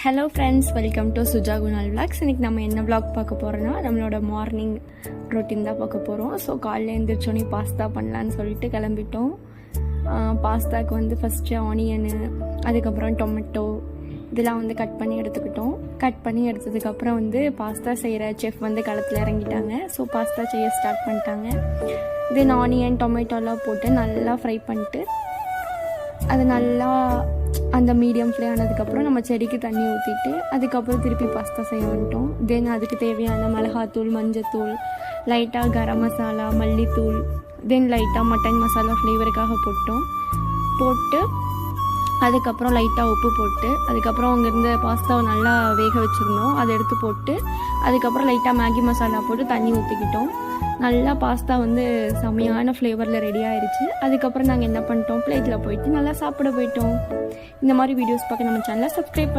Hello friends, welcome to Suja Kunal vlogs. இன்றைக்கி நம்ம என்ன விளாக் பார்க்க போகிறோன்னா நம்மளோட மார்னிங் ரொட்டீன் தான் பார்க்க போகிறோம். ஸோ காலையில் எழுந்திரிச்சோன்னே பாஸ்தா பண்ணலான்னு சொல்லிட்டு கிளம்பிட்டோம். பாஸ்தாவுக்கு வந்து ஃபஸ்ட்டு ஆனியனு, அதுக்கப்புறம் டொமேட்டோ இதெல்லாம் வந்து கட் பண்ணி எடுத்துக்கிட்டோம். கட் பண்ணி எடுத்ததுக்கப்புறம் வந்து பாஸ்தா செய்கிற செஃப் வந்து களத்தில் இறங்கிட்டாங்க. ஸோ பாஸ்தா செய்ய ஸ்டார்ட் பண்ணிட்டாங்க. தென் ஆனியன் டொமேட்டோலாம் போட்டு நல்லா ஃப்ரை பண்ணிட்டு அது நல்லா அந்த மீடியம் ஃப்ளே ஆனதுக்கப்புறம் நம்ம செடிக்கு தண்ணி ஊற்றிட்டு அதுக்கப்புறம் திருப்பி பாஸ்தா செய்ய வந்துட்டோம். தென் அதுக்கு தேவையான மிளகாத்தூள், மஞ்சத்தூள், லைட்டாக கரம் மசாலா, மல்லித்தூள், தென் லைட்டாக மட்டன் மசாலா ஃப்ளேவருக்காக போட்டு அதுக்கப்புறம் லைட்டாக உப்பு போட்டு அதுக்கப்புறம் அங்கேருந்து பாஸ்தாவை நல்லா வேக வச்சுருந்தோம். அதை எடுத்து போட்டு அதுக்கப்புறம் லைட்டாக மேகி மசாலா போட்டு தண்ணி ஊற்றிக்கிட்டோம். நல்லா பாஸ்தா வந்து செம்மையான ஃப்ளேவரில் ரெடி ஆயிடுச்சு. அதுக்கப்புறம் நாங்கள் என்ன பண்ணிட்டோம், பிளேட்டில் போயிட்டு நல்லா சாப்பிட போயிட்டோம். இந்த மாதிரி வீடியோஸ் பார்க்க நம்ம சேனலை சப்ஸ்கிரைப்